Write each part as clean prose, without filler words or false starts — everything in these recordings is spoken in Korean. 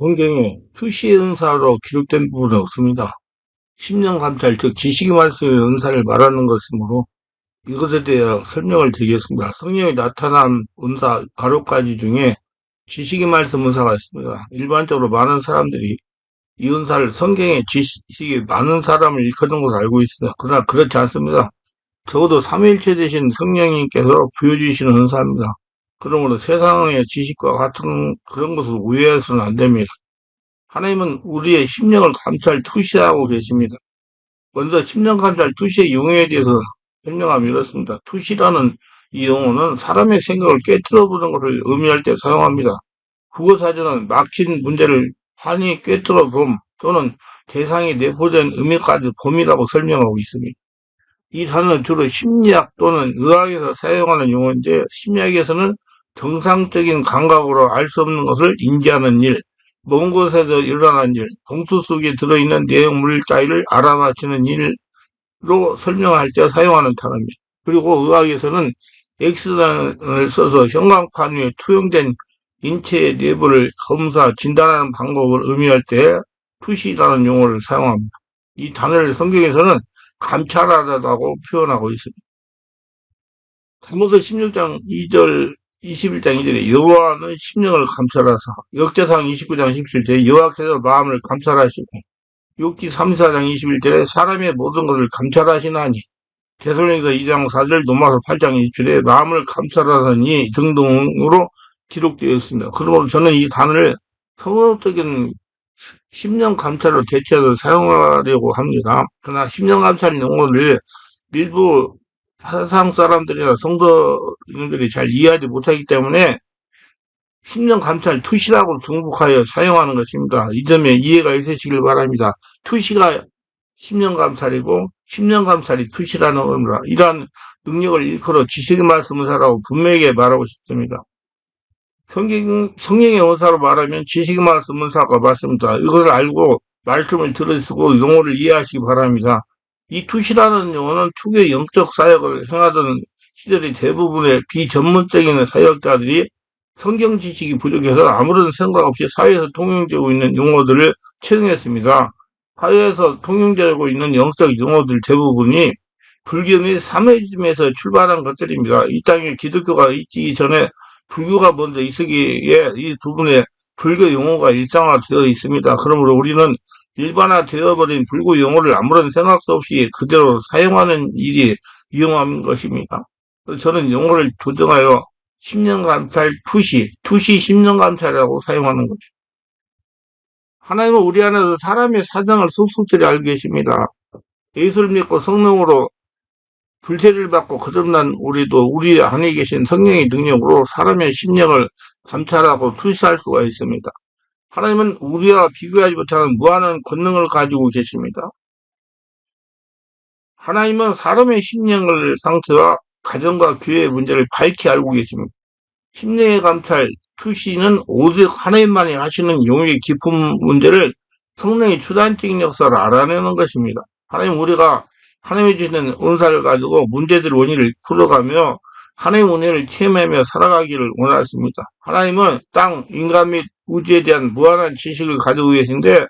성경에 투시의 은사로 기록된 부분은 없습니다. 심령 감찰, 즉 지식의 말씀의 은사를 말하는 것이므로 이것에 대해 설명을 드리겠습니다. 성령이 나타난 은사 바로 가지 중에 지식의 말씀 은사가 있습니다. 일반적으로 많은 사람들이 이 은사를 성경에 지식이 많은 사람을 일컫는 것을 알고 있습니다. 그러나 그렇지 않습니다. 적어도 삼위일체 되신 성령님께서 부여주시는 은사입니다. 그러므로 세상의 지식과 같은 그런 것을 오해해서는 안 됩니다. 하나님은 우리의 심령을 감찰 투시하고 계십니다. 먼저 심령 감찰 투시의 용어에 대해서 설명하면 이렇습니다. 투시라는 이 용어는 사람의 생각을 깨뜨려 보는 것을 의미할 때 사용합니다. 국어사전은 막힌 문제를 환히 꿰뚫어 봄 또는 대상이 내포된 의미까지 봄이라고 설명하고 있습니다. 이 단어는 주로 심리학 또는 의학에서 사용하는 용어인데 심리학에서는 정상적인 감각으로 알 수 없는 것을 인지하는 일, 먼 곳에서 일어나는 일, 봉투 속에 들어있는 내용 물자를 알아맞히는 일로 설명할 때 사용하는 단어입니다. 그리고 의학에서는 엑스단을 써서 형광판 위에 투영된 인체의 내부를 검사, 진단하는 방법을 의미할 때 투시라는 용어를 사용합니다. 이 단어를 성경에서는 감찰하다고 표현하고 있습니다. 사무서 16장 2절, 21장 2절에 여호와는 심령을 감찰하사, 역대상 29장 17절에 여호와께서 마음을 감찰하시고, 욥기 34장 21절에 사람의 모든 것을 감찰하시나니, 데살로니가서 2장 4절, 로마서 8장 1절에 마음을 감찰하사니 등등으로 기록되어 있습니다. 그러므로 저는 이 단어를 성경적인 심령 감찰로 대체해서 사용하려고 합니다. 그러나 심령 감찰 용어를 일부 세상 사람들이나 성도님들이 잘 이해하지 못하기 때문에 심령 감찰 투시라고 중복하여 사용하는 것입니다. 이 점에 이해가 있으시길 바랍니다. 투시가 심령 감찰이고 심령 감찰이 투시라는 겁니다. 이러한 능력을 일컬어 지식의 말씀 은사라고 분명하게 말하고 싶습니다. 성령의 은사로 말하면 지식의 말씀 은사가 맞습니다. 이것을 알고 말씀을 들으시고 용어를 이해하시기 바랍니다. 이 투시라는 용어는 투교의 영적 사역을 행하던 시절의 대부분의 비전문적인 사역자들이 성경 지식이 부족해서 아무런 생각 없이 사회에서 통용되고 있는 용어들을 채용했습니다. 사회에서 통용되고 있는 영적 용어들 대부분이 불교 및 사회즘에서 출발한 것들입니다. 이 땅에 기독교가 있기 전에 불교가 먼저 있으기에 이 두 분의 불교 용어가 일상화되어 있습니다. 그러므로 우리는 일반화되어버린 불교 용어를 아무런 생각도 없이 그대로 사용하는 일이 위험한 것입니다. 저는 용어를 조정하여 심령감찰 투시 심령감찰이라고 사용하는 것입니다. 하나님은 우리 안에서 사람의 사정을 쏙쏙들이 알고 계십니다. 예수를 믿고 성령으로 불세를 받고 거듭난 우리도 우리 안에 계신 성령의 능력으로 사람의 심령을 감찰하고 투시할 수가 있습니다. 하나님은 우리와 비교하지 못하는 무한한 권능을 가지고 계십니다. 하나님은 사람의 심령을 상태와 가정과 교회의 문제를 밝히 알고 계십니다. 심령의 감찰, 투시는 오직 하나님만이 하시는 영역의 깊은 문제를 성령의 주관적인 역사를 알아내는 것입니다. 우리가 하나님이 주시는 은사를 가지고 문제들 원인을 풀어가며 하나님의 은혜를 체험하며 살아가기를 원하십니다. 하나님은 땅, 인간 및 우주에 대한 무한한 지식을 가지고 계신데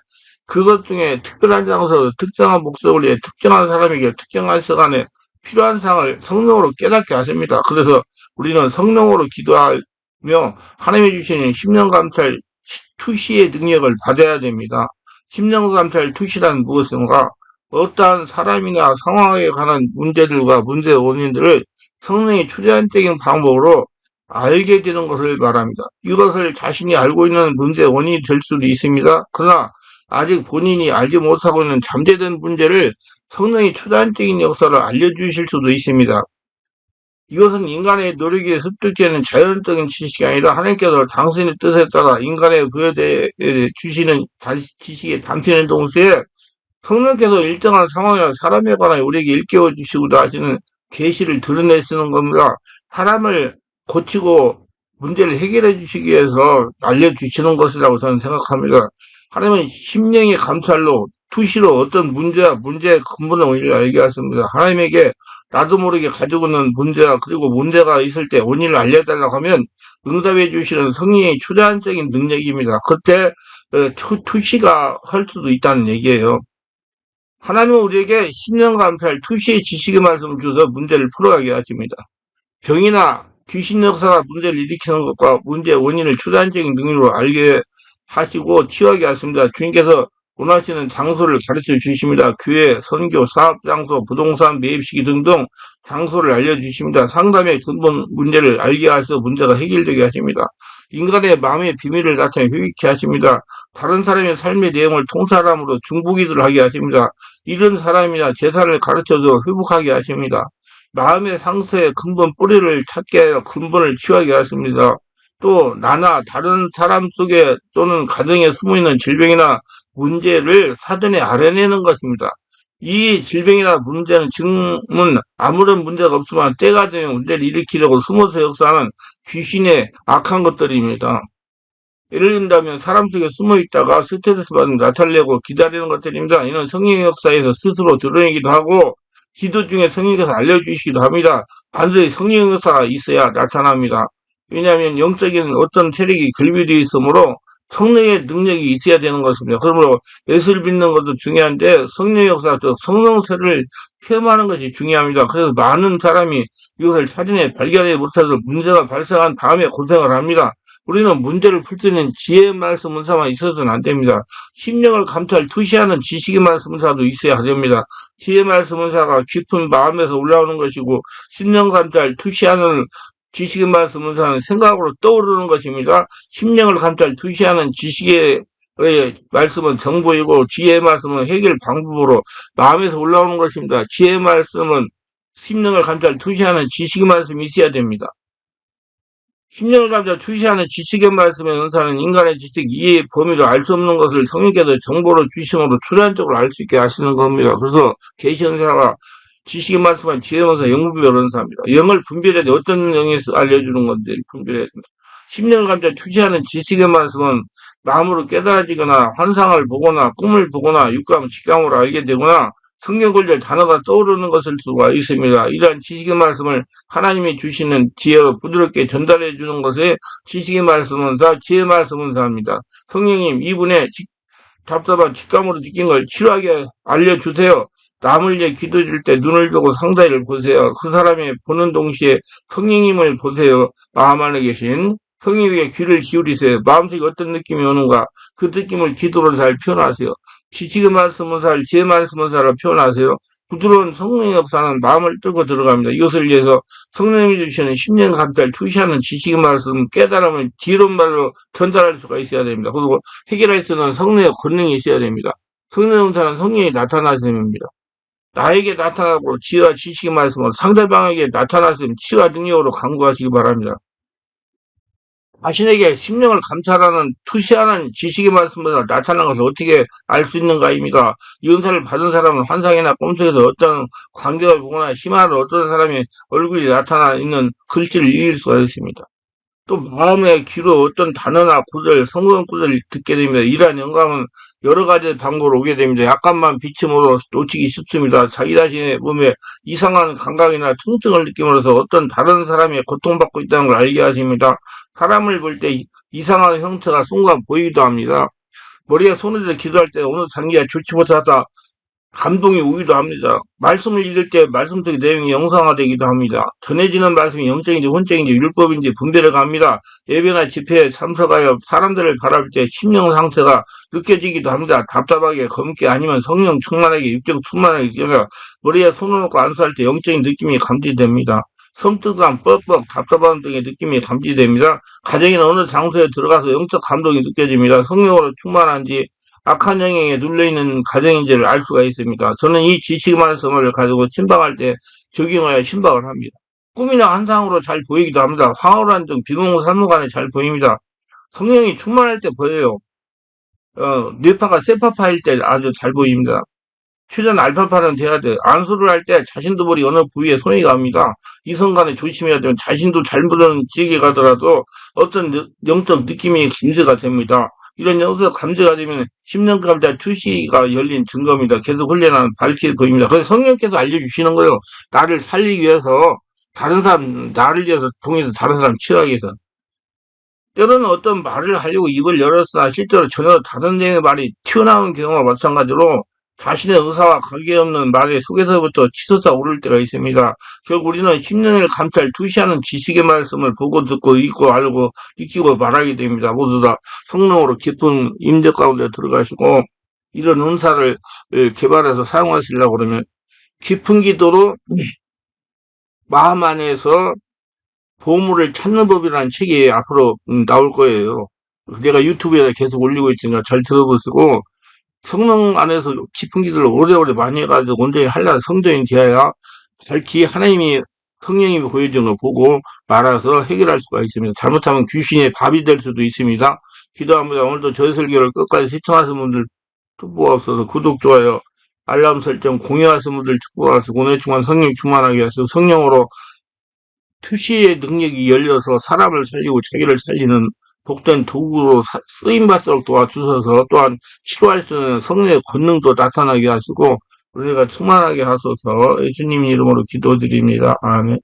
그것 중에 특별한 장소, 특정한 목적을 위해 특정한 사람에게 특정한 시간에 필요한 사항을 성령으로 깨닫게 하십니다. 그래서 우리는 성령으로 기도하며 하나님이 주시는 심령감찰 투시의 능력을 받아야 됩니다. 심령감찰 투시란 무엇인가? 어떠한 사람이나 상황에 관한 문제들과 문제의 원인들을 성령의 초자연적인 방법으로 알게 되는 것을 말합니다. 이것을 자신이 알고 있는 문제의 원인이 될 수도 있습니다. 그러나 아직 본인이 알지 못하고 있는 잠재된 문제를 성령의 초자연적인 역사를 알려주실 수도 있습니다. 이것은 인간의 노력에 습득되는 자연적인 지식이 아니라 하나님께서 당신의 뜻에 따라 인간의 부여되어 주시는 지식에 담기는 동시에 성령께서 일정한 상황이나 사람에 관해 우리에게 일깨워 주시고자 하시는 계시를 드러내시는 겁니다. 사람을 고치고 문제를 해결해 주시기 위해서 알려주시는 것이라고 저는 생각합니다. 하나님은 심령의 감찰로 투시로 어떤 문제와 문제의 근본의 원인을 알게 하십니다. 하나님에게 나도 모르게 가지고 있는 문제와 그리고 문제가 있을 때 원인을 알려달라고 하면 응답해 주시는 성령의 초자연적인 능력입니다. 그때 투시가 할 수도 있다는 얘기예요. 하나님은 우리에게 신령 감찰 투시의 지식의 말씀을 주셔서 문제를 풀어가게 하십니다. 병이나 귀신 역사가 문제를 일으키는 것과 문제의 원인을 주관적인 능력으로 알게 하시고 치유하게 하십니다. 주님께서 원하시는 장소를 가르쳐 주십니다. 교회, 선교, 사업장소, 부동산, 매입 시기 등등 장소를 알려주십니다. 상담의 근본 문제를 알게 하셔서 문제가 해결되게 하십니다. 인간의 마음의 비밀을 나타내 회개케 하십니다. 다른 사람의 삶의 내용을 통찰함으로 중보기도를 하게 하십니다. 이런 사람이나 재산을 가르쳐서 회복하게 하십니다. 마음의 상처의 근본 뿌리를 찾게 하여 근본을 치유하게 하십니다. 또 나나 다른 사람 속에 또는 가정에 숨어있는 질병이나 문제를 사전에 알아내는 것입니다. 이 질병이나 문제는 지금은 아무런 문제가 없지만 때가 되면 문제를 일으키려고 숨어서 역사하는 귀신의 악한 것들입니다. 예를 든다면 사람 속에 숨어 있다가 스트레스 받으면 나타내고 기다리는 것들입니다. 이는 성령의 역사에서 스스로 드러내기도 하고 기도 중에 성령께서 알려주시기도 합니다. 반드시 성령의 역사가 있어야 나타납니다. 왜냐하면 영적인 어떤 세력이 결비되어 있으므로 성령의 능력이 있어야 되는 것입니다. 그러므로 예수를 믿는 것도 중요한데 성령의 역사, 즉 성령세를 체험하는 것이 중요합니다. 그래서 많은 사람이 이것을 사전에 발견하지 못해서 문제가 발생한 다음에 고생을 합니다. 우리는 문제를 풀 수 있는 지혜의 말씀 은사만 있어서는 안 됩니다. 심령을 감찰, 투시하는 지식의 말씀 은사도 있어야 됩니다. 지혜의 말씀 은사가 깊은 마음에서 올라오는 것이고 심령 감찰, 투시하는 지식의 말씀 은사는 생각으로 떠오르는 것입니다. 심령을 감찰, 투시하는 지식의 말씀은 정보이고 지혜의 말씀은 해결 방법으로 마음에서 올라오는 것입니다. 지혜의 말씀은 심령을 감찰, 투시하는 지식의 말씀이 있어야 됩니다. 심령을 감자 출시하는 지식의 말씀의 은사는 인간의 지식 이해의 범위를 알 수 없는 것을 성령께서 정보를 주심으로 추론적으로 알 수 있게 하시는 겁니다. 그래서 계시 은사가 지식의 말씀은 지혜의 은사, 영분별 은사입니다. 영을 분별해야 돼. 어떤 영이 알려주는 건데 분별해야 됩니다. 심령을 감자 출시하는 지식의 말씀은 마음으로 깨달아지거나 환상을 보거나 꿈을 보거나 육감, 직감으로 알게 되거나 성경 권절 단어가 떠오르는 것일 수가 있습니다. 이러한 지식의 말씀을 하나님이 주시는 지혜로 부드럽게 전달해 주는 것에 지식의 말씀은사, 지혜의 말씀은사입니다. 성령님, 이분의 답답한 직감으로 느낀 걸 치료하게 알려주세요. 남을 위해 기도 줄 때 눈을 보고 상대를 보세요. 그 사람이 보는 동시에 성령님을 보세요. 마음 안에 계신 성령에게 귀를 기울이세요. 마음속에 어떤 느낌이 오는가 그 느낌을 기도로 잘 표현하세요. 지식의 말씀은사를 지혜 말씀은사로 표현하세요. 부드러운 성령의 역사는 마음을 뚫고 들어갑니다. 이것을 위해서 성령이 주시는 심령 감찰 투시하는 지식의 말씀 깨달음을 지혜로운 말로 전달할 수가 있어야 됩니다. 그리고 해결할 수 있는 성령의 권능이 있어야 됩니다. 성령의 역사는 성령이 나타나심입니다. 나에게 나타나고 지혜와 지식의 말씀은 상대방에게 나타나심 치유와 능력으로 강구하시기 바랍니다. 자신에게 심령을 감찰하는 투시하는 지식의 말씀보다 나타난 것을 어떻게 알 수 있는가입니다. 이 은사를 받은 사람은 환상이나 꿈속에서 어떤 광경을 보거나 희망을 어떤 사람의 얼굴이 나타나 있는 글씨를 읽을 수가 있습니다. 또 마음의 귀로 어떤 단어나 구절, 성경 구절을 듣게 됩니다. 이러한 영감은 여러 가지 방법으로 오게 됩니다. 약간만 비침으로 놓치기 쉽습니다. 자기 자신의 몸에 이상한 감각이나 통증을 느낌으로써 어떤 다른 사람이 고통받고 있다는 걸 알게 하십니다. 사람을 볼 때 이상한 형태가 순간 보이기도 합니다. 머리에 손을 대서 기도할 때 어느 장기가 좋지 못하다 감동이 오기도 합니다. 말씀을 읽을 때 말씀 속의 내용이 영상화되기도 합니다. 전해지는 말씀이 영적인지 혼적인지 율법인지 분별해 갑니다. 예배나 집회에 참석하여 사람들을 바라볼 때 심령 상태가 느껴지기도 합니다. 답답하게 검게 아니면 성령 충만하게 육적 충만하게 머리에 손을 놓고 안수할 때 영적인 느낌이 감지됩니다. 섬뜩함, 뻑뻑, 답답한 등의 느낌이 감지됩니다. 가정이나 어느 장소에 들어가서 영적 감동이 느껴집니다. 성령으로 충만한지 악한 영향에 눌려있는 가정인지를 알 수가 있습니다. 저는 이 지식 말씀을 가지고 침방할 때 적용하여 침방을 합니다. 꿈이나 환상으로 잘 보이기도 합니다. 황홀한 등 비몽사무간에 잘 보입니다. 성령이 충만할 때 보여요. 뇌파가 세파파일 때 아주 잘 보입니다. 최전 알파파는 돼야 돼. 안수를 할 때 자신도 모르게 어느 부위에 손이 갑니다. 이 순간에 조심해야 되면 자신도 잘못하는 지역에 가더라도 어떤 영적 느낌이 감지가 됩니다. 이런 영적 감지가 되면 심령 감자 투시가 열린 증거입니다. 계속 훈련하는 밝게 보입니다. 그래서 성령께서 알려주시는 거예요. 나를 살리기 위해서 다른 사람 나를 위해서 통해서 다른 사람 치유하기 위해서 때로는 어떤 말을 하려고 입을 열었으나 실제로 전혀 다른 내용의 말이 튀어나오는 경우와 마찬가지로 자신의 의사와 관계없는 말에 속에서부터 치솟아 오를 때가 있습니다. 결국 우리는 10년을 감찰 투시하는 지식의 말씀을 보고 듣고 읽고 알고 익히고 말하게 됩니다. 모두 다 성령으로 깊은 임재 가운데 들어가시고 이런 은사를 개발해서 사용하시려고 그러면 깊은 기도로 마음 안에서 보물을 찾는 법이라는 책이 앞으로 나올 거예요. 내가 유튜브에다 계속 올리고 있으니까 잘 들어보시고 성령 안에서 깊은 기도를 오래오래 많이 해가지고 온전히 한낱 성전이 되어야 밝히 하나님이 성령님이 보여주는 걸 보고 말아서 해결할 수가 있습니다. 잘못하면 귀신의 밥이 될 수도 있습니다. 기도합니다. 오늘도 저희 설교를 끝까지 시청하신 분들 축복가 없어서 구독, 좋아요, 알람 설정, 공유하신 분들 축복가 없어서 오늘 중간 성령 충만하게 하시고 성령으로 투시의 능력이 열려서 사람을 살리고 자기를 살리는 복된 도구로 쓰임받도록 도와주셔서 또한 치료할 수 있는 성령의 권능도 나타나게 하시고 우리가 충만하게 하소서 예수님 이름으로 기도드립니다. 아멘.